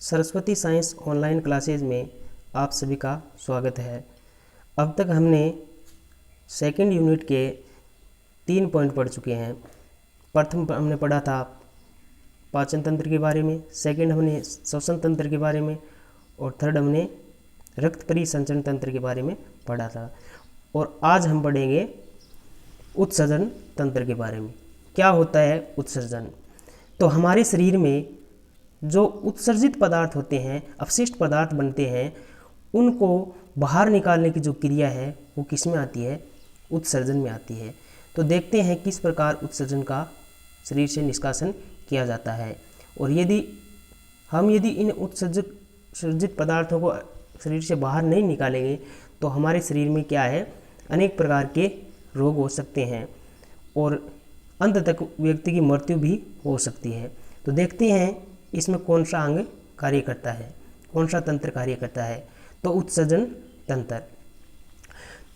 Saraswati science online classes में आप सभी का स्वागत है। अब तक हमने सेकंड यूनिट के 3 पॉइंट पढ़ चुके हैं। प्रथम हमने पढ़ा था पाचन तंत्र के बारे में, सेकंड हमने श्वसन तंत्र के बारे में और थर्ड हमने रक्त परिसंचरण तंत्र के बारे में पढ़ा था। और आज हम पढ़ेंगे उत्सर्जन तंत्र के बारे में। क्या होता है उत्सर्जन? तो हमारे शरीर में जो उत्सर्जित पदार्थ होते हैं, अपशिष्ट पदार्थ बनते हैं, उनको बाहर निकालने की जो क्रिया है वो किस में आती है? उत्सर्जन में आती है। तो देखते हैं किस प्रकार उत्सर्जन का शरीर से निष्कासन किया जाता है। और यदि इन उत्सर्जित पदार्थों को शरीर से बाहर नहीं निकालेंगे तो हमारे शरीर में क्या है, अनेक प्रकार के रोग हो सकते हैं और अंत तक व्यक्ति की मृत्यु भी हो सकती है। तो देखते हैं इसमें कौन सा अंग कार्य करता है, कौन सा तंत्र कार्य करता है। तो उत्सर्जन तंत्र।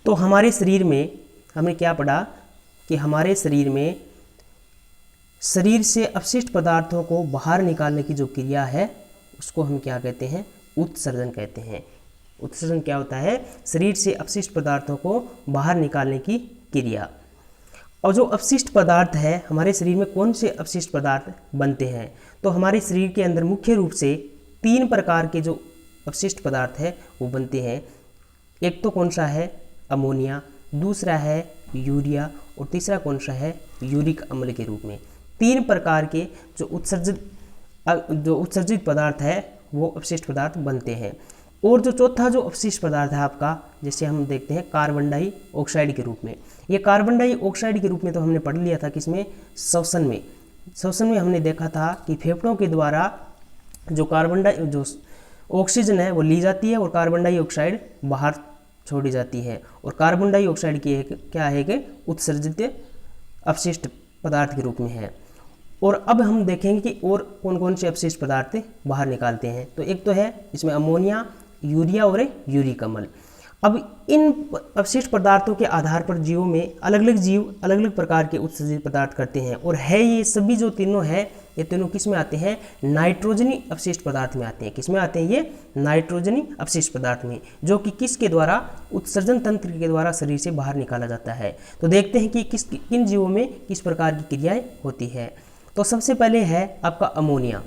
तो हमारे शरीर में हमने क्या पढ़ा कि हमारे शरीर में शरीर से अपशिष्ट पदार्थों को बाहर निकालने की जो क्रिया है उसको हम क्या कहते हैं? उत्सर्जन कहते हैं। उत्सर्जन क्या होता है? शरीर से अपशिष्ट पदार्थों को बाहर निकालने की क्रिया। और जो अपशिष्ट पदार्थ है, हमारे शरीर में कौन से अपशिष्ट पदार्थ बनते हैं? तो हमारे शरीर के अंदर मुख्य रूप से 3 प्रकार के जो अपशिष्ट पदार्थ है वो बनते हैं। एक तो कौन सा है? अमोनिया, दूसरा है यूरिया और तीसरा कौन सा है? यूरिक अम्ल के रूप में। 3 प्रकार के जो उत्सर्जित पदार्थ है वो अपशिष्ट पदार्थ बनते हैं। और जो चौथा जो अपशिष्ट पदार्थ है आपका, जैसे हम देखते हैं कार्बन डाइऑक्साइड के रूप में। ये कार्बन डाइऑक्साइड के रूप में तो हमने पढ़ लिया था किसमें? श्वसन में। श्वसन में हमने देखा था कि फेफड़ों के द्वारा जो ऑक्सीजन है वो ली जाती है और कार्बन डाइऑक्साइड बाहर छोड़ी जाती है। और कार्बन डाइऑक्साइड की क्या है कि उत्सर्जित अपशिष्ट पदार्थ के रूप में है। और अब हम देखेंगे कि और कौन कौन से अपशिष्ट पदार्थ बाहर निकालते हैं। तो एक तो है इसमें अमोनिया, यूरिया और यूरिक अम्ल। अब इन अपशिष्ट पदार्थों के आधार पर जीवों में अलग अलग प्रकार के उत्सर्जित पदार्थ करते हैं। और है ये सभी जो तीनों है, ये तीनों किस में आते हैं? नाइट्रोजनी अपशिष्ट पदार्थ में आते हैं। किस में आते हैं ये? नाइट्रोजनी अपशिष्ट पदार्थ में, जो कि किसके द्वारा? उत्सर्जन तंत्र के द्वारा शरीर से बाहर निकाला जाता है। तो देखते हैं कि किन जीवों में किस प्रकार की क्रियाएं होती है। तो सबसे पहले है आपका अमोनिया।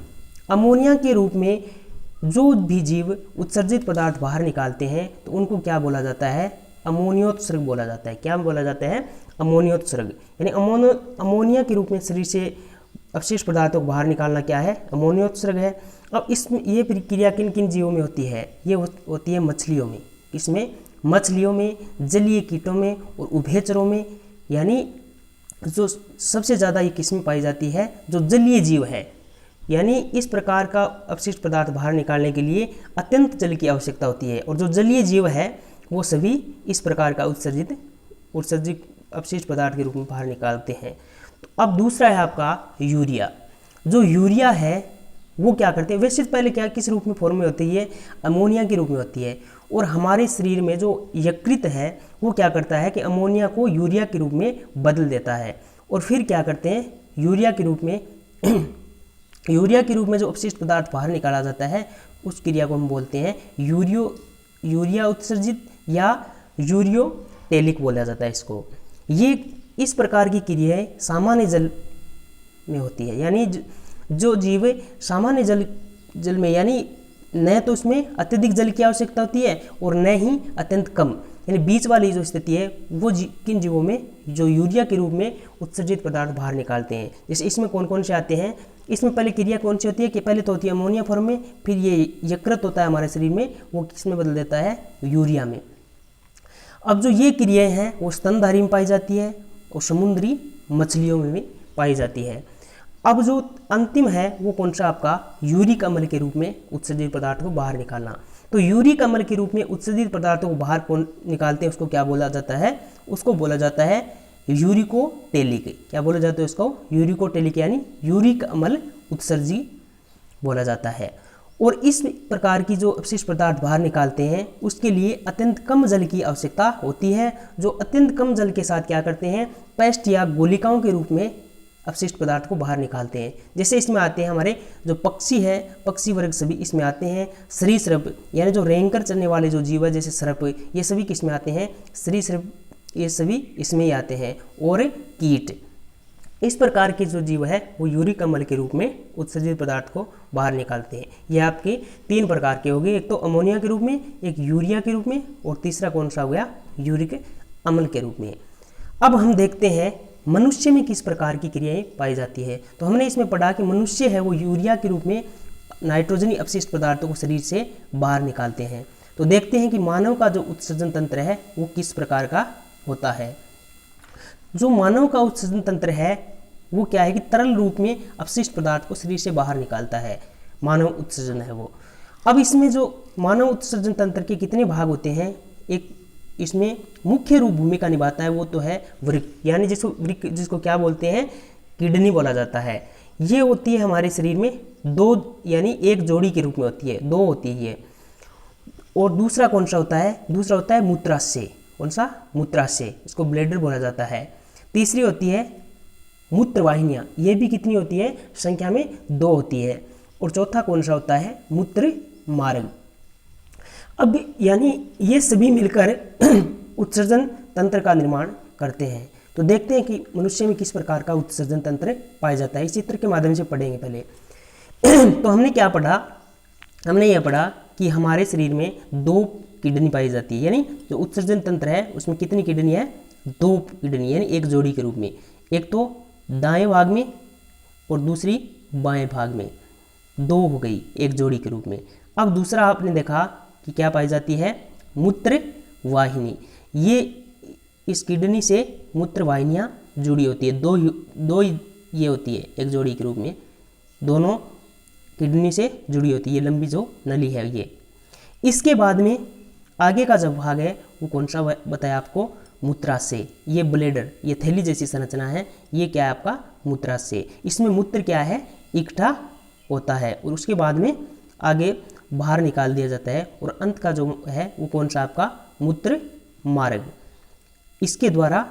अमोनिया के रूप में जो भी जीव उत्सर्जित पदार्थ बाहर निकालते हैं तो उनको क्या बोला जाता है? अमोनियोत्सर्ग बोला जाता है। क्या बोला जाता है? अमोनियोत्सर्ग। यानी अमोनिया के रूप में शरीर से अपशिष्ट पदार्थों को बाहर निकालना क्या है? अमोनियोत्सर्ग है। अब इसमें ये प्रक्रिया किन किन जीवों में होती है? ये होती है मछलियों में। इसमें मछलियों में, जलीय कीटों में और उभयचरों में। यानी जो सबसे ज़्यादा ये किस्में पाई जाती है जो जलीय जीव है। यानी इस प्रकार का अपशिष्ट पदार्थ बाहर निकालने के लिए अत्यंत जल की आवश्यकता होती है। और जो जलीय जीव है वो सभी इस प्रकार का उत्सर्जित अपशिष्ट पदार्थ के रूप में बाहर निकालते हैं। तो अब दूसरा है आपका यूरिया। जो यूरिया है वो क्या करते हैं? वैसे पहले क्या किस रूप में फॉर्म में होती है? अमोनिया के रूप में होती है। और हमारे शरीर में जो यकृत है वो क्या करता है कि अमोनिया को यूरिया के रूप में बदल देता है। और फिर क्या करते हैं? यूरिया के रूप में जो अपशिष्ट पदार्थ बाहर निकाला जाता है उस क्रिया को हम बोलते हैं यूरिया उत्सर्जित या यूरियोटेलिक बोला जाता है इसको। ये इस प्रकार की क्रियाएं सामान्य जल में होती है। यानी जो जीव सामान्य जल में, यानी न तो उसमें अत्यधिक जल की आवश्यकता होती है और न ही अत्यंत कम, यानी बीच वाली जो स्थिति है वो किन जीवों में? जो यूरिया के रूप में उत्सर्जित पदार्थ बाहर निकालते हैं। जैसे इसमें कौन कौन से आते हैं? इसमें पहले क्रिया कौन सी होती है कि पहले तो होती है अमोनिया फॉर्म में, फिर ये यकृत होता है हमारे शरीर में, वो किस में बदल देता है? यूरिया में। अब जो ये क्रियाएं हैं वो स्तनधारी में पाई जाती है और समुद्री मछलियों में भी पाई जाती है। अब जो अंतिम है वो कौन सा आपका? यूरिक अम्ल के रूप में उत्सर्जित पदार्थ को बाहर निकालना। तो यूरिक अम्ल के रूप में उत्सर्जित पदार्थों को बाहर कौन निकालते हैं? उसको क्या बोला जाता है? उसको बोला जाता है यूरिकोटेलिक। क्या बोला जाता है उसको? यूरिकोटेलिक, यानी यूरिक अम्ल उत्सर्जी बोला जाता है। और इस प्रकार की जो अपशिष्ट पदार्थ बाहर निकालते हैं उसके लिए अत्यंत कम जल की आवश्यकता होती है। जो अत्यंत कम जल के साथ क्या करते हैं? पेस्ट या गोलिकाओं के रूप में अपशिष्ट पदार्थ को बाहर निकालते हैं। जैसे इसमें आते हैं हमारे जो पक्षी है, पक्षी वर्ग सभी इसमें आते हैं। सरीसृप यानी जो रेंगकर चलने वाले जो जीव है जैसे सर्प, ये सभी किसमें आते हैं, सरीसृप, ये सभी इसमें ही आते हैं। और कीट, इस प्रकार के जो जीव है वो यूरिक अम्ल के रूप में उत्सर्जित पदार्थ को बाहर निकालते हैं। ये आपके 3 प्रकार के हो गए, एक तो अमोनिया के रूप में, एक यूरिया के रूप में, और तीसरा कौन सा हो गया, यूरिक अम्ल के रूप में। अब हम देखते हैं मनुष्य में किस प्रकार की क्रियाएं पाई जाती है। तो हमने इसमें पढ़ा कि मनुष्य है वो यूरिया के रूप में नाइट्रोजनी अपशिष्ट पदार्थों को शरीर से बाहर निकालते हैं। तो देखते हैं कि मानव का जो उत्सर्जन तंत्र है वो किस प्रकार का होता है। जो मानव का उत्सर्जन तंत्र है वो क्या है कि तरल रूप में अपशिष्ट पदार्थ को शरीर से बाहर निकालता है, मानव उत्सर्जन है वो। अब इसमें जो मानव उत्सर्जन तंत्र के कितने भाग होते हैं, एक इसमें मुख्य रूप भूमिका निभाता है वो तो है वृक्क, यानी जिसको क्या बोलते हैं, किडनी बोला जाता है। ये होती है हमारे शरीर में 2 यानी एक जोड़ी के रूप में होती है, 2 होती है ये। और दूसरा कौन सा होता है, दूसरा होता है मूत्राशय। कौन सा, मूत्राशय, इसको ब्लैडर बोला जाता है। तीसरी होती है मूत्रवाहिनियाँ, ये भी कितनी होती है, संख्या में 2 होती है। और चौथा कौन सा होता है, मूत्र मार्ग। अब यानी ये सभी मिलकर उत्सर्जन तंत्र का निर्माण करते हैं। तो देखते हैं कि मनुष्य में किस प्रकार का उत्सर्जन तंत्र पाया जाता है। इस चित्र के माध्यम से पढ़ेंगे पहले। तो हमने क्या पढ़ा, हमने यह पढ़ा कि हमारे शरीर में 2 किडनी पाई जाती है, यानी जो उत्सर्जन तंत्र है उसमें कितनी किडनी है, 2 किडनी, यानी एक जोड़ी के रूप में। एक तो दाएं भाग में और दूसरी बाएं भाग में, 2 हो गई एक जोड़ी के रूप में। अब दूसरा आपने देखा कि क्या पाई जाती है, मूत्र वाहिनी। ये इस किडनी से मूत्र वाहिनियाँ जुड़ी होती है, दो ये होती है एक जोड़ी के रूप में, दोनों किडनी से जुड़ी होती है, ये लंबी जो नली है ये। इसके बाद में आगे का जो भाग है वो कौन सा बताया आपको, मूत्राशय। ये ब्लेडर, ये थैली जैसी संरचना है, ये क्या है आपका मूत्राशय। इसमें मूत्र क्या है, इकट्ठा होता है और उसके बाद में आगे बाहर निकाल दिया जाता है। और अंत का जो है वो कौन सा आपका, मूत्र मार्ग, इसके द्वारा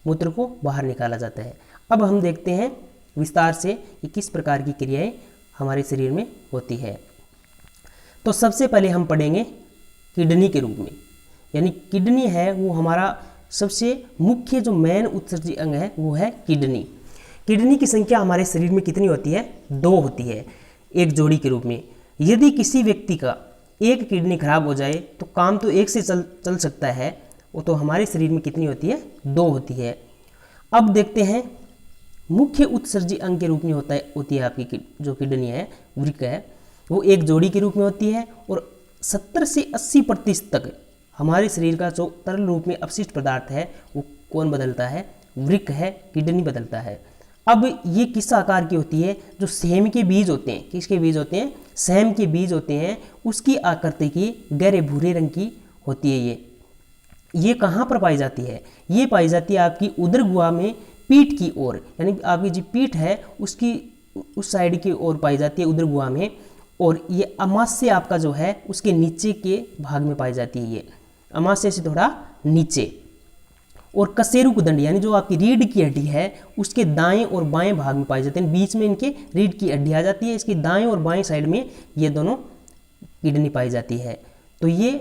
मूत्र को बाहर निकाला जाता है। अब हम देखते हैं विस्तार से कि किस प्रकार की क्रियाएं हमारे शरीर में होती है। तो सबसे पहले हम पढ़ेंगे किडनी के रूप में, यानी किडनी है वो हमारा सबसे मुख्य जो मेन उत्सर्जी अंग है वो है किडनी। किडनी की संख्या हमारे शरीर में कितनी होती है, 2 होती है एक जोड़ी के रूप में। यदि किसी व्यक्ति का एक किडनी खराब हो जाए तो काम तो एक से चल सकता है, वो तो हमारे शरीर में कितनी होती है, 2 होती है। अब देखते हैं मुख्य उत्सर्जी अंग के रूप में होती है आपकी जो किडनी है, वृक्क है, वो एक जोड़ी के रूप में होती है। और 70 से 80% तक हमारे शरीर का जो तरल रूप में अपशिष्ट पदार्थ है वो कौन बदलता है, वृक्क है, किडनी बदलता है। अब ये किस आकार की होती है, जो सेम के बीज होते हैं, किसके बीज होते हैं, सेम के बीज होते हैं, उसकी आकृति की गहरे भूरे रंग की होती है। ये कहाँ पर पाई जाती है, ये पाई जाती है आपकी उदर गुहा में पीठ की ओर, यानी आपकी जो पीठ है उसकी उस साइड की ओर पाई जाती है उदर गुहा में। और ये अमाशय आपका जो है उसके नीचे के भाग में पाई जाती है, ये अमाशय से थोड़ा नीचे। और कशेरुक दंड यानी जो आपकी रीढ़ की हड्डी है उसके दाएं और बाएं भाग में पाई जाते हैं, बीच में इनके रीढ़ की हड्डी आ जाती है, इसकी दाएं और बाएं साइड में ये दोनों किडनी पाई जाती है। तो ये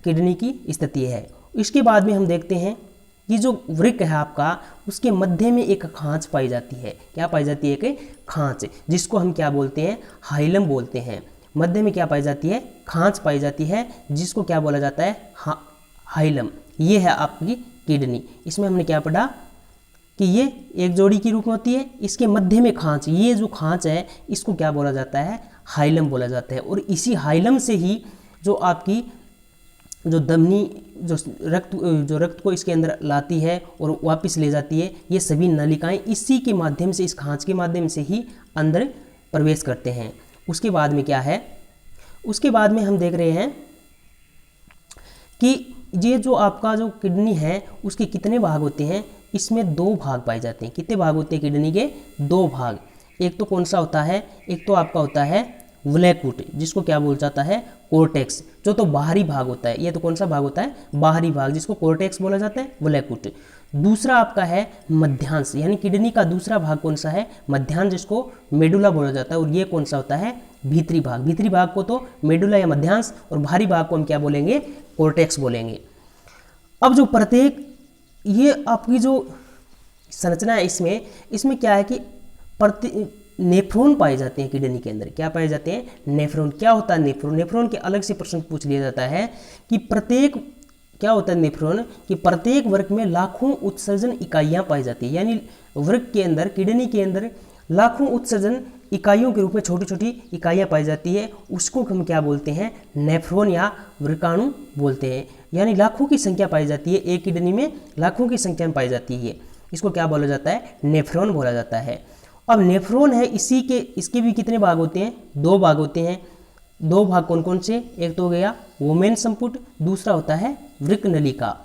किडनी की स्थिति है। इसके बाद में हम देखते हैं ये जो वृक्क है आपका उसके मध्य में एक खांच पाई जाती है। क्या पाई जाती है, एक खांच, जिसको हम क्या बोलते हैं, हाइलम बोलते हैं। मध्य में क्या पाई जाती है, खांच पाई जाती है, जिसको क्या बोला जाता है, हाइलम। ये है आपकी किडनी। इसमें हमने क्या पढ़ा कि ये एक जोड़ी की रूप में होती है, इसके मध्य में खांच, ये जो खांच है इसको क्या बोला जाता है, हाइलम बोला जाता है। और इसी हाइलम से ही जो आपकी जो धमनी जो रक्त को इसके अंदर लाती है और वापस ले जाती है, ये सभी नलिकाएं इसी के माध्यम से, इस खांच के माध्यम से ही अंदर प्रवेश करते हैं। उसके बाद में क्या है, उसके बाद में हम देख रहे हैं कि ये जो आपका जो किडनी है उसके कितने भाग होते हैं, इसमें 2 भाग पाए जाते हैं। कितने भाग होते हैं किडनी के, 2 भाग। एक तो कौन सा होता है, एक तो आपका होता है व्लैकुट, जिसको क्या बोला जाता है, कोर्टेक्स, जो तो बाहरी भाग होता है। ये तो कौन सा भाग होता है, बाहरी भाग, जिसको कोर्टेक्स बोला जाता है, व्लैकुट। दूसरा आपका है मध्यांश, यानी किडनी का दूसरा भाग कौन सा है, मध्यांश, जिसको मेडुला बोला जाता है। और ये कौन सा होता है, भीतरी भाग। भीतरी भाग को तो मेडुला या मध्यांश, और बाहरी भाग को हम क्या बोलेंगे, कोर्टेक्स बोलेंगे। अब जो प्रत्येक, ये आपकी जो संरचना है इसमें क्या है कि नेफ्रॉन पाए जाते हैं किडनी के अंदर। क्या पाए जाते हैं, नेफ्रॉन। क्या होता है नेफ्रॉन, नेफ्रॉन के अलग से प्रश्न पूछ लिया जाता है कि प्रत्येक, क्या होता है नेफ्रॉन, कि प्रत्येक वर्ग में लाखों उत्सर्जन इकाइयां पाई जाती है। यानी वर्ग के अंदर, किडनी के अंदर लाखों उत्सर्जन इकाइयों के रूप में छोटी छोटी इकाइयां पाई जाती है, उसको हम क्या बोलते हैं, नेफ्रॉन या वृकाणु बोलते हैं। यानी लाखों की संख्या पाई जाती है, एक किडनी में लाखों की संख्या में पाई जाती है, इसको क्या बोला जाता है, नेफ्रॉन बोला जाता है। अब नेफ्रॉन है, इसके भी कितने भाग होते हैं, 2 भाग होते हैं। 2 भाग कौन कौन से, एक तो हो गया वोमेन संपुट, दूसरा होता है वृक्क नलिका।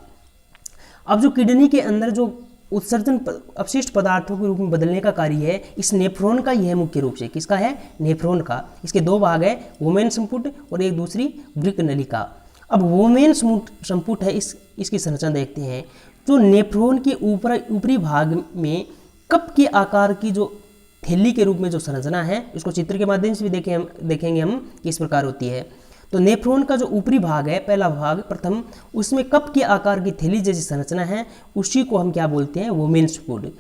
अब जो किडनी के अंदर जो उत्सर्जन अपशिष्ट पदार्थों के रूप में बदलने का कार्य है, इस नेफ्रॉन का यह मुख्य रूप से, किसका है, नेफ्रॉन का। इसके 2 भाग है, वोमेन संपुट और एक दूसरी वृक्क नलिका। अब वोमेन संपुट है, इसकी संरचना देखते हैं। जो नेफ्रॉन के ऊपरी भाग में कप के आकार की जो थैली के रूप में जो संरचना है, इसको चित्र के माध्यम से भी देखेंगे हम किस प्रकार होती है। तो नेफ्रॉन का जो ऊपरी भाग है, पहला भाग प्रथम, उसमें कप के आकार की थैली जैसी संरचना है, उसी को हम क्या बोलते हैं, वोमेन संपुट।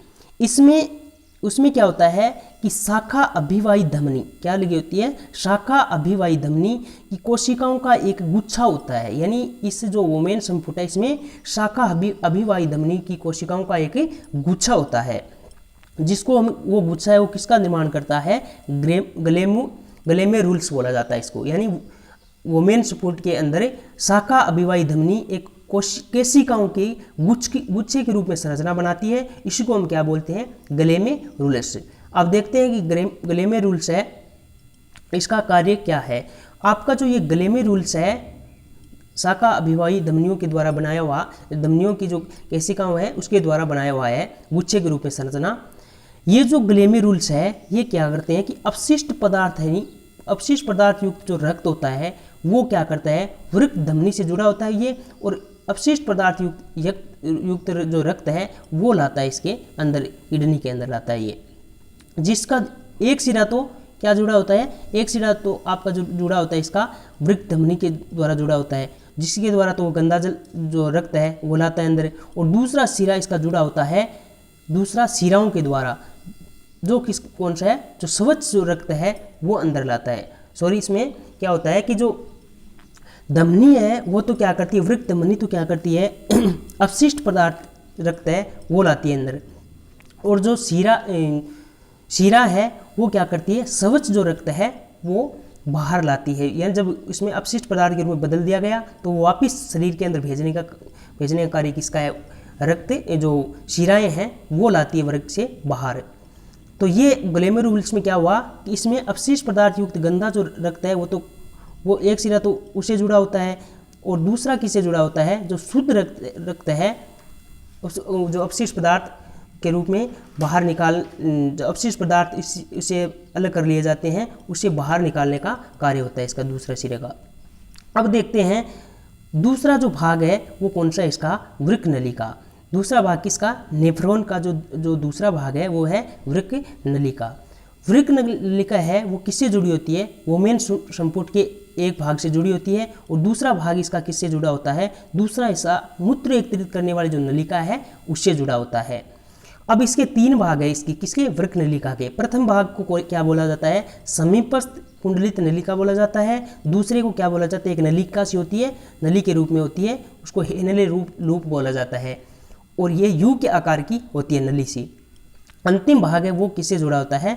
उसमें क्या होता है कि शाखा अभिवाही धमनी, क्या लगी होती है, शाखा अभिवाही धमनी की कोशिकाओं का एक गुच्छा होता है। यानी इस जो वोमेन संपुट है, इसमें शाखा अभिवाही धमनी की कोशिकाओं का एक गुच्छा होता है, जिसको हम, वो गुच्छा है वो किसका निर्माण करता है, ग्लेमेरुल्स बोला जाता है इसको। यानी वोमेन संपुट के अंदर शाखा अभिवाही धमनी एक केशिकाओं के गुच्छे के रूप में संरचना बनाती है, इसी को हम क्या बोलते हैं, ग्लेमेरुलस। अब देखते हैं कि ग्लेमेरुलस है, इसका कार्य क्या है। आपका जो ये ग्लेमेरुलस है, शाखा अभिवाही धमनियों के द्वारा बनाया हुआ, धमनियों की जो केशिकाएं है उसके द्वारा बनाया हुआ है गुच्छे के रूप में संरचना। ये जो ग्लेमेरुल्स है, ये क्या करते हैं कि अपशिष्ट पदार्थ है, अपशिष्ट पदार्थ युक्त जो रक्त होता है वो क्या करता है, वृक्क धमनी से जुड़ा होता है ये, और अपशिष्ट पदार्थ युक्त जो रक्त है वो लाता है इसके अंदर, किडनी के अंदर लाता है ये, जिसका एक सिरा तो क्या जुड़ा होता है, एक सिरा तो आपका जो जुड़ा होता है इसका वृक्क धमनी के द्वारा जुड़ा होता है, जिसके द्वारा तो वो गंदा जल जो रक्त है वो लाता है अंदर, और दूसरा सिरा इसका जुड़ा होता है दूसरा सिराओं के द्वारा, जो कौन सा है, जो स्वच्छ जो रक्त है वो अंदर लाता है। सॉरी, इसमें क्या होता है कि जो धमनी है वो तो क्या करती है, वृक्क धमनी तो क्या करती है अपशिष्ट पदार्थ रक्त है वो लाती है अंदर, और जो शिरा है वो क्या करती है, स्वच्छ जो रक्त है वो बाहर लाती है। यानी जब इसमें अपशिष्ट पदार्थ के रूप में बदल दिया गया तो वापस शरीर के अंदर भेजने का कार्य किसका है, रक्त जो शिराएं हैं वो लाती है वर्ग से बाहर। तो ये ग्लेमेरुलस में क्या हुआ कि इसमें अपशिष्ट पदार्थ युक्त गंदा जो रक्त है वो एक सिरा तो उससे जुड़ा होता है, और दूसरा किससे जुड़ा होता है, जो शुद्ध रक्त है जो अपशिष्ट पदार्थ के रूप में बाहर जो अपशिष्ट पदार्थ इसे अलग कर लिए जाते हैं, उसे बाहर निकालने का कार्य होता है इसका दूसरा सिरे का। अब देखते हैं दूसरा जो भाग है वो कौन सा है, इसका वृक्क नलिका। दूसरा भाग किसका, नेफ्रॉन का जो दूसरा भाग है वो है वृक्क नलिका। वृक्क नलिका है वो किससे जुड़ी होती है, वोमेन संपुट के एक भाग से जुड़ी होती है, और दूसरा भाग इसका किससे जुड़ा होता है, दूसरा हिस्सा मूत्र एकत्रित करने वाली जो नलिका है उससे जुड़ा होता है। अब इसके 3 भाग है, किसके, वृक्क नलिका के। प्रथम भाग को क्या बोला जाता है, समीपस्थ कुंडलित नलिका बोला जाता है। दूसरे को क्या बोला जाता है, एक नलिका सी होती है, नली के रूप में होती है, उसको हेनले लूप बोला जाता है, और ये यू के आकार की होती है नली सी। अंतिम भाग है वो किससे जुड़ा होता है,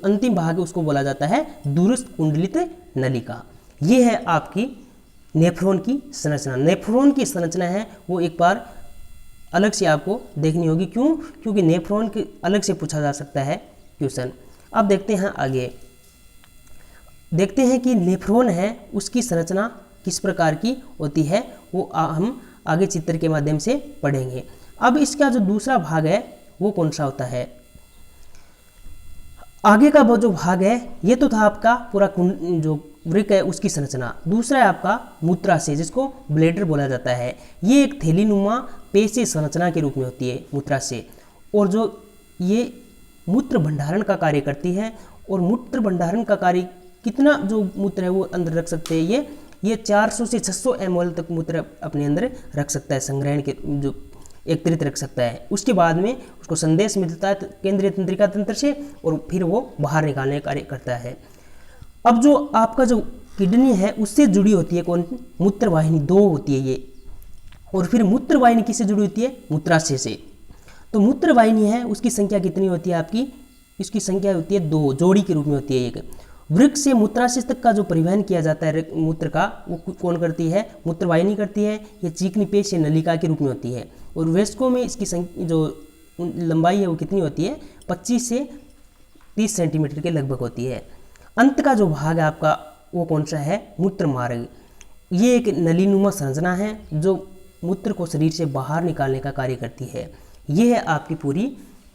अंतिम भाग है उसको बोला जाता है दूरस्थ कुंडलित नलिका। ये है आपकी नेफ्रॉन की संरचना। नेफ्रॉन की संरचना है वो एक बार अलग से आपको देखनी होगी, क्यों, क्योंकि नेफ्रॉन के अलग से पूछा जा सकता है क्वेश्चन। अब देखते हैं आगे, देखते हैं कि नेफ्रॉन है उसकी संरचना किस प्रकार की होती है, वो हम आगे चित्र के माध्यम से पढ़ेंगे। अब इसका जो दूसरा भाग है वो कौन सा होता है, आगे का वो जो भाग है ये तो था आपका पूरा जो वृक्क है उसकी संरचना। दूसरा है आपका मूत्राशय, जिसको ब्लैडर बोला जाता है। ये एक थैलीनुमा पेशीय संरचना के रूप में होती है मूत्राशय, और जो ये मूत्र भंडारण का कार्य करती है। और मूत्र भंडारण का कार्य कितना जो मूत्र है वो अंदर रख सकते हैं, ये 400 से 600 ml तक मूत्र अपने अंदर रख सकता है, संग्रहण के जो एकत्रित रख सकता है। उसके बाद में उसको संदेश मिलता है केंद्रीय तंत्रिका तंत्र से, और फिर वो बाहर निकालने का कार्य करता है। अब जो आपका जो किडनी है उससे जुड़ी होती है कौन, मूत्रवाहिनी 2 होती है ये। और फिर मूत्रवाहिनी किससे जुड़ी होती है, मूत्राशय से। तो मूत्रवाहिनी है उसकी संख्या कितनी होती है आपकी, इसकी संख्या होती है 2, जोड़ी के रूप में होती है एक। वृक्क से मूत्राशय तक का जो परिवहन किया जाता है मूत्र का, वो कौन करती है, मूत्रवाहिनी करती है। ये चिकनी पेश या नलिका के रूप में होती है। और वयस्कों में इसकी जो लंबाई है वो कितनी होती है, 25 से 30 सेंटीमीटर के लगभग होती है। अंत का जो भाग है आपका वो कौन सा है, मूत्र मार्ग। ये एक नलीनुमा संरचना है जो मूत्र को शरीर से बाहर निकालने का कार्य करती है। ये है आपकी पूरी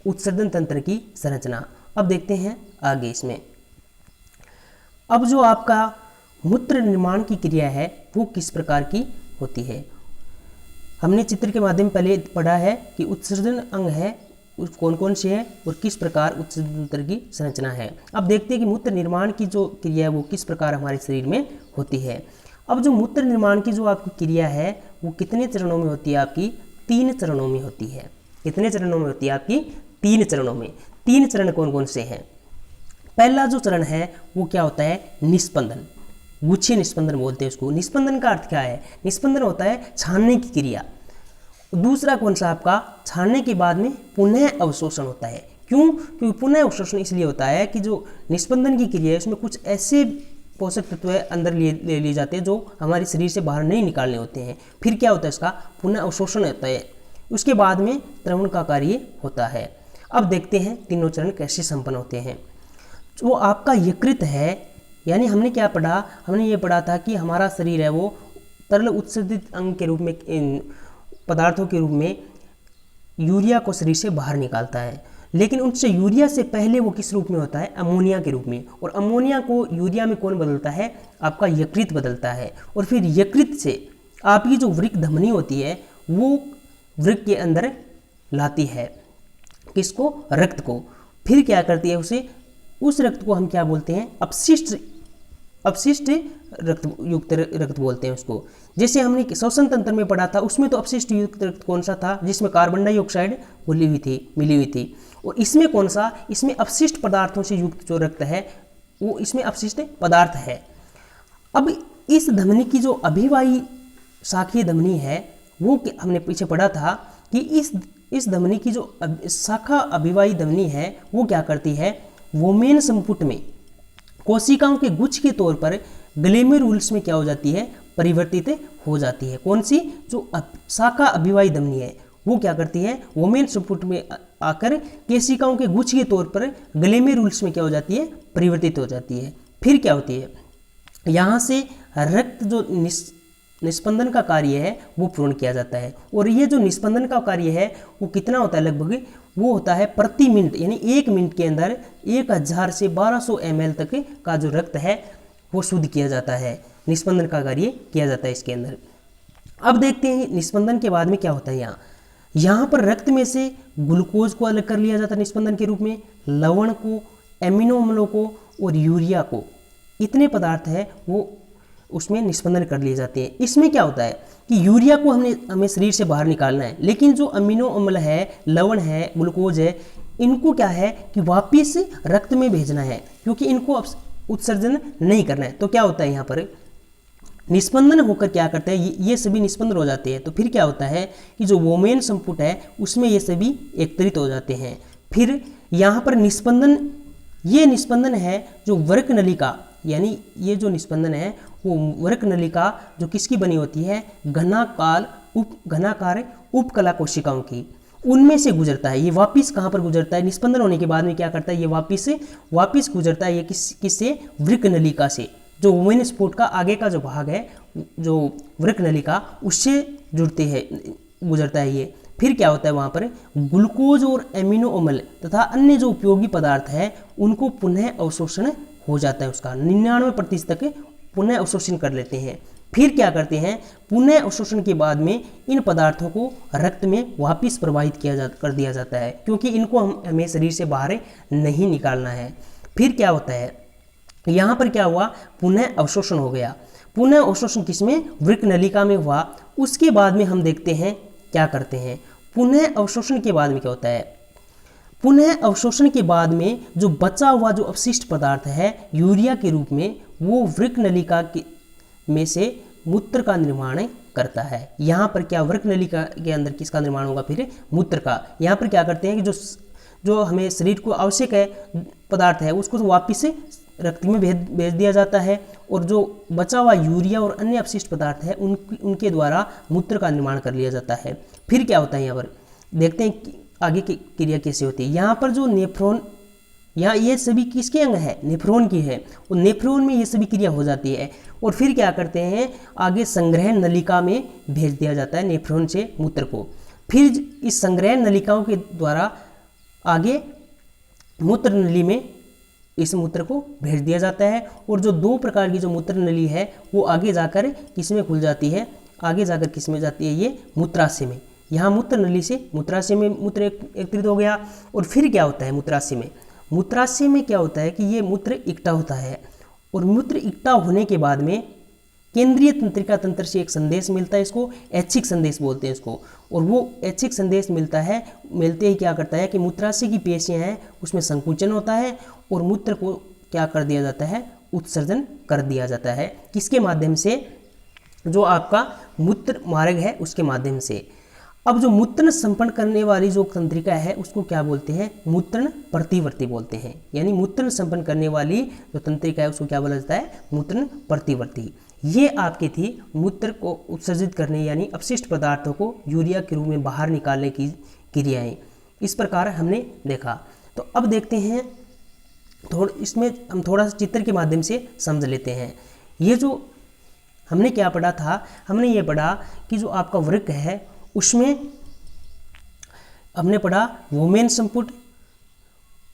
उत्सर्जन तंत्र की संरचना। अब देखते हैं आगे इसमें। अब जो आपका मूत्र निर्माण की क्रिया है वो किस प्रकार की होती है, हमने चित्र के माध्यम पहले पढ़ा है कि उत्सर्जन अंग है कौन कौन से है और किस प्रकार उत्सर्जन तंत्र की संरचना है। अब देखते हैं कि मूत्र निर्माण की जो क्रिया है वो किस प्रकार हमारे शरीर में होती है। अब जो मूत्र निर्माण की जो आपकी क्रिया है वो कितने चरणों में होती है, आपकी 3 चरणों में होती है। कितने चरणों में होती है आपकी, 3 चरणों में। 3 चरण कौन कौन से हैं। पहला जो चरण है वो क्या होता है, निस्पंदन, गुच्छीय निस्पंदन बोलते हैं उसको। निस्पंदन का अर्थ क्या है, निस्पंदन होता है छानने की क्रिया। दूसरा कौन सा आपका, छानने के बाद में पुनः अवशोषण होता है। क्यों, क्योंकि पुनः अवशोषण इसलिए होता है कि जो निस्पंदन की क्रिया है उसमें कुछ ऐसे पोषक तत्व अंदर ले लिए जाते हैं जो हमारे शरीर से बाहर नहीं निकालने होते हैं। फिर क्या होता है, इसका पुनः अवशोषण होता है। उसके बाद में द्रवण का कार्य होता है। अब देखते हैं तीनों चरण कैसे संपन्न होते हैं। जो आपका यकृत है, यानी हमने क्या पढ़ा, हमने ये पढ़ा था कि हमारा शरीर है वो तरल उत्सर्जित अंग के रूप में, पदार्थों के रूप में यूरिया को शरीर से बाहर निकालता है। लेकिन उससे यूरिया से पहले वो किस रूप में होता है, अमोनिया के रूप में। और अमोनिया को यूरिया में कौन बदलता है, आपका यकृत बदलता है। और फिर यकृत से आपकी जो वृक्क धमनी होती है वो वृक्क के अंदर लाती है किसको, रक्त को। फिर क्या करती है, उस रक्त को हम क्या बोलते हैं, अपशिष्ट रक्त युक्त रक्त बोलते हैं उसको। जैसे हमने श्वसन तंत्र में पढ़ा था उसमें तो अपशिष्ट युक्त रक्त कौन सा था, जिसमें कार्बन डाइऑक्साइड मिली हुई थी। और इसमें कौन सा, इसमें अपशिष्ट पदार्थों से युक्त जो रक्त है वो इसमें अपशिष्ट पदार्थ है। अब इस धमनी की जो अभिवाही शाखीय धमनी है वो हमने पीछे पढ़ा था कि इस धमनी की जो शाखा अभिवाही धमनी है वो क्या करती है, वोमेन संपुट में कोशिकाओं के गुच्छ के तौर पर ग्लेमेरुल्स में क्या हो जाती है, परिवर्तित हो जाती है। कौन सी, जो शाखा अभिवाही धमनी है वो क्या करती है, वोमेन संपुट में आकर कोशिकाओं के गुच्छ के तौर पर ग्लेमेरुल्स में क्या हो जाती है, परिवर्तित हो जाती है। फिर क्या होती है, यहाँ से रक्त जो निस्पंदन का कार्य है वो पूर्ण किया जाता है। और ये जो निस्पंदन का कार्य है वो कितना होता है, लगभग वो होता है प्रति मिनट, यानी 1 मिनट के अंदर 1000 से 1200 ml तक का जो रक्त है वो शुद्ध किया जाता है, निस्पंदन का कार्य किया जाता है इसके अंदर। अब देखते हैं निस्पंदन के बाद में क्या होता है। यहाँ पर रक्त में से ग्लूकोज को अलग कर लिया जाता है निस्पंदन के रूप में, लवण को, एमिनो अम्लों को और यूरिया को, इतने पदार्थ है वो उसमें निस्पंदन कर लिए जाते हैं। इसमें क्या होता है कि यूरिया को हमें शरीर से बाहर निकालना है, लेकिन जो अमीनो अम्ल है, लवण है, ग्लूकोज है, इनको क्या है कि वापिस रक्त में भेजना है, क्योंकि इनको उत्सर्जन नहीं करना है। तो क्या होता है यहाँ पर निस्पंदन होकर क्या करता है, ये सभी निस्पंदन हो जाते हैं। तो फिर क्या होता है कि जो वोमेन संपुट है उसमें ये सभी एकत्रित हो जाते हैं। फिर यहाँ पर ये निस्पंदन है जो वृक्क नलिका, यानी ये जो निस्पंदन है वो वृक्क नलिका जो किसकी बनी होती है, घनाकार उपकला कोशिकाओं की, उनमें से गुजरता है। ये वापिस कहाँ पर गुजरता है, निस्पंदन होने के बाद में क्या करता है, ये वापिस गुजरता है। ये किससे, वृक्क नलिका से। जो वोमेन स्पोर्ट का आगे का जो भाग है, जो वृक्क नलिका, उससे जुड़ते हैं, गुजरता है ये। फिर क्या होता है वहाँ पर ग्लूकोज और एमिनो अम्ल तथा अन्य जो उपयोगी पदार्थ है उनको पुनः अवशोषण हो जाता है, उसका 99% तक पुनः अवशोषण कर लेते हैं। फिर क्या करते हैं, पुनः अवशोषण के बाद में इन पदार्थों को रक्त में वापस प्रवाहित कर दिया जाता है, क्योंकि इनको हमें शरीर से बाहर नहीं निकालना है। फिर क्या होता है, यहाँ पर क्या हुआ, पुनः अवशोषण हो गया। पुनः अवशोषण किसमें, वृक्क नलिका में हुआ। उसके बाद में हम देखते हैं क्या करते हैं, पुनः अवशोषण के बाद में क्या होता है, पुनः अवशोषण के बाद में जो बचा हुआ जो अपशिष्ट पदार्थ है यूरिया के रूप में, वो वृक्क नलिका में से मूत्र का निर्माण करता है। यहाँ पर क्या, वृक्क नलिका के अंदर किसका निर्माण होगा, फिर मूत्र का। यहाँ पर क्या करते हैं कि जो हमें शरीर को आवश्यक है पदार्थ है उसको तो वापिस से रक्त में भेज दिया जाता है, और जो बचा हुआ यूरिया और अन्य अपशिष्ट पदार्थ है उनके द्वारा मूत्र का निर्माण कर लिया जाता है। फिर क्या होता है, यहाँ पर देखते हैं कि आगे की क्रिया कैसे होती है। यहाँ पर जो नेफ्रॉन, यहाँ ये सभी किसके अंग है, नेफ्रॉन की है, और नेफ्रॉन में ये सभी क्रिया हो जाती है। और फिर क्या करते हैं, आगे संग्रहण नलिका में भेज दिया जाता है नेफ्रॉन से मूत्र को। फिर इस संग्रहण नलिकाओं के द्वारा आगे मूत्र नली में इस मूत्र को भेज दिया जाता है। और जो 2 प्रकार की जो मूत्र नली है वो आगे जाकर किसमें खुल जाती है, आगे जाकर किसमें जाती है, ये मूत्राशय में। यहाँ मूत्र नली से मूत्राशय में मूत्र एकत्रित हो गया। और फिर क्या होता है मूत्राशय में, मूत्राशय में क्या होता है कि ये मूत्र इकट्ठा होता है, और मूत्र इकट्ठा होने के बाद में केंद्रीय तंत्रिका तंत्र से एक संदेश मिलता है, इसको ऐच्छिक संदेश बोलते हैं इसको। और वो ऐच्छिक संदेश मिलता है, मिलते ही क्या करता है कि मूत्राशय की पेशियां हैं उसमें संकुचन होता है, और मूत्र को क्या कर दिया जाता है, उत्सर्जन कर दिया जाता है। किसके माध्यम से, जो आपका मूत्र मार्ग है उसके माध्यम से। अब जो मूत्र संपन्न करने वाली जो तंत्रिका है उसको क्या बोलते हैं, मूत्र प्रतिवर्ती बोलते हैं। यानी मूत्र संपन्न करने वाली जो तंत्रिका है उसको क्या बोला जाता है, मूत्र प्रतिवर्ती। ये आपकी थी मूत्र को उत्सर्जित करने यानी अपशिष्ट पदार्थों को यूरिया के रूप में बाहर निकालने की क्रियाएं। इस प्रकार हमने देखा। तो अब देखते हैं इसमें हम थोड़ा सा चित्र के माध्यम से समझ लेते हैं। ये जो हमने क्या पढ़ा था, हमने ये पढ़ा कि जो आपका वृक्क है उसमें हमने पढ़ा वोमेन संपुट,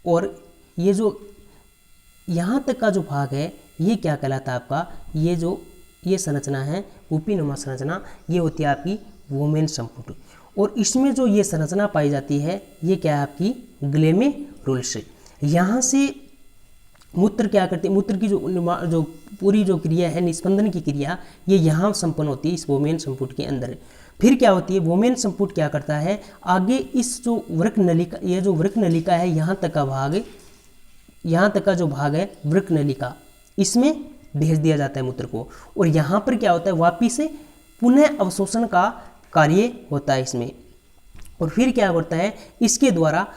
और ये जो यहाँ तक का जो भाग है ये क्या कहलाता है आपका, ये संरचना है पुपीनुमा संरचना, ये होती है आपकी वोमेन संपुट। और इसमें जो ये संरचना पाई जाती है ये क्या है आपकी ग्लेमेरुलस। यहाँ से मूत्र क्या करते हैं, मूत्र की जो पूरी जो क्रिया है निस्पंदन की क्रिया, ये यहाँ संपन्न होती है इस वोमेन संपुट के अंदर। फिर क्या होती है, वोमेन संपुट क्या करता है, आगे इस जो वृक्क नलिका, ये जो वृक्क नलिका है यहाँ तक का भाग, यहाँ तक का जो भाग है वृक्क नलिका, इसमें भेज दिया जाता है मूत्र को। और यहाँ पर क्या होता है, वापिस से पुनः अवशोषण का कार्य होता है इसमें। और फिर क्या होता है, इसके द्वारा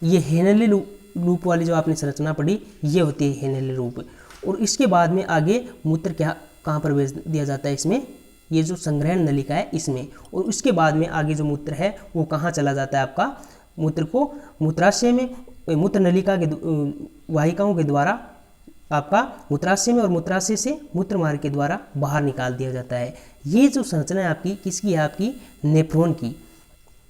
ये हेनले लूप वाली जो आपने संरचना पढ़ी ये होती है हेनले लूप। और इसके बाद में आगे मूत्र कहाँ पर भेज दिया जाता है, इसमें, ये जो संग्रहण नलिका है इसमें। और उसके बाद में आगे जो मूत्र है वो कहाँ चला जाता है आपका, मूत्र को मूत्राशय में, मूत्र नलिका के वाहिकाओं के द्वारा आपका मूत्राशय में, और मूत्राशय से मूत्र मार्ग के द्वारा बाहर निकाल दिया जाता है। ये जो संरचना है आपकी किसकी है, आपकी नेफ्रॉन की।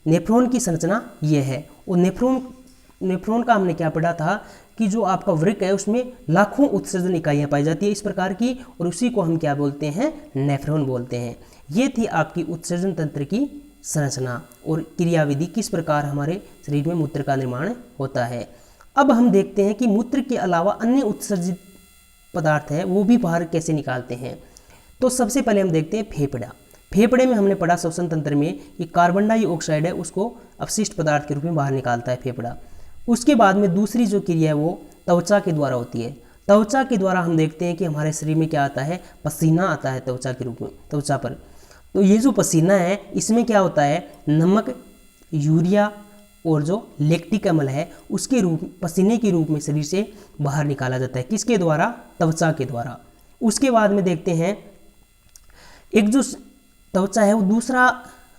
नेफ्रॉन की संरचना ये है। और नेफ्रॉन का हमने क्या पढ़ा था कि जो आपका वृक्क है उसमें लाखों उत्सर्जन इकाइयाँ पाई जाती है इस प्रकार की, और उसी को हम क्या बोलते हैं, नेफ्रॉन बोलते हैं। ये थी आपकी उत्सर्जन तंत्र की संरचना और क्रियाविधि, किस प्रकार हमारे शरीर में मूत्र का निर्माण होता है। अब हम देखते हैं कि मूत्र के अलावा अन्य उत्सर्जित पदार्थ है वो भी बाहर कैसे निकालते हैं। तो सबसे पहले हम देखते हैं फेफड़ा। फेफड़े में हमने पढ़ा श्वसन तंत्र में कि कार्बन डाइऑक्साइड है उसको अपशिष्ट पदार्थ के रूप में बाहर निकालता है फेफड़ा। उसके बाद में दूसरी जो क्रिया है वो त्वचा के द्वारा होती है। त्वचा के द्वारा हम देखते हैं कि हमारे शरीर में क्या आता है, पसीना आता है त्वचा के रूप में, त्वचा पर। तो ये जो पसीना है इसमें क्या होता है, नमक, यूरिया और जो लैक्टिक अम्ल है उसके रूप, पसीने के रूप में शरीर से बाहर निकाला जाता है। किसके द्वारा, त्वचा के द्वारा। उसके बाद में देखते हैं एक जो त्वचा है वो दूसरा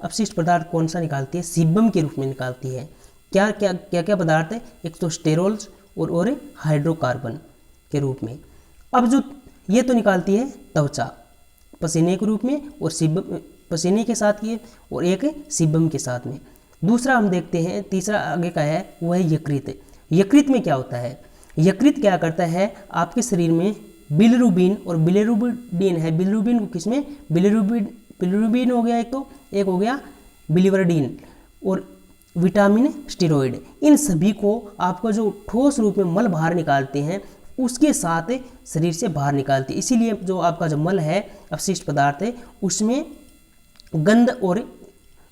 अपशिष्ट पदार्थ कौन सा निकालती है, सीबम के रूप में निकालती है। क्या क्या क्या क्या पदार्थ है, एक तो स्टेरोल्स और हाइड्रोकार्बन के रूप में। अब जो ये तो निकालती है त्वचा पसीने के रूप में, और सीबम पसीने के साथ ये, और एक सीबम के साथ में। दूसरा हम देखते हैं, तीसरा आगे का है वो है यकृत। यकृत में क्या होता है? यकृत क्या करता है, आपके शरीर में बिलिरुबिन और बिलिरुबिन है। बिलिरुबिन को किसमें, बिलिरुबिन हो गया एक हो गया बिलिवर्डिन और विटामिन स्टेरॉइड, इन सभी को आपका जो ठोस रूप में मल बाहर निकालते हैं उसके साथ शरीर से बाहर निकालते हैं। इसीलिए जो आपका जो मल है, अपशिष्ट पदार्थ है, उसमें गंध और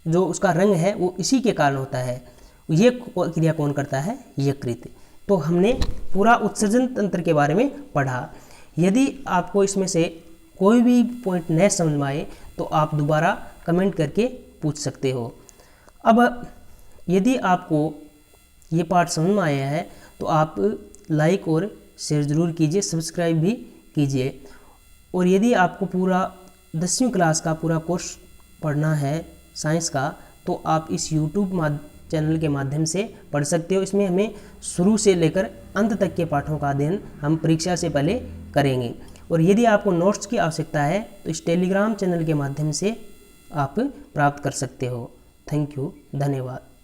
जो उसका रंग है वो इसी के कारण होता है। ये क्रिया कौन करता है? यकृत। तो हमने पूरा उत्सर्जन तंत्र के बारे में पढ़ा। यदि आपको इसमें से कोई भी पॉइंट नहीं समझ में आए तो आप दोबारा कमेंट करके पूछ सकते हो। अब यदि आपको ये पार्ट समझ में आया है तो आप लाइक और शेयर ज़रूर कीजिए, सब्सक्राइब भी कीजिए। और यदि आपको पूरा 10वीं क्लास का पूरा कोर्स पढ़ना है साइंस का, तो आप इस यूट्यूब चैनल के माध्यम से पढ़ सकते हो। इसमें हमें शुरू से लेकर अंत तक के पाठों का अध्ययन हम परीक्षा से पहले करेंगे। और यदि आपको नोट्स की आवश्यकता है तो इस टेलीग्राम चैनल के माध्यम से आप प्राप्त कर सकते हो। थैंक यू, धन्यवाद।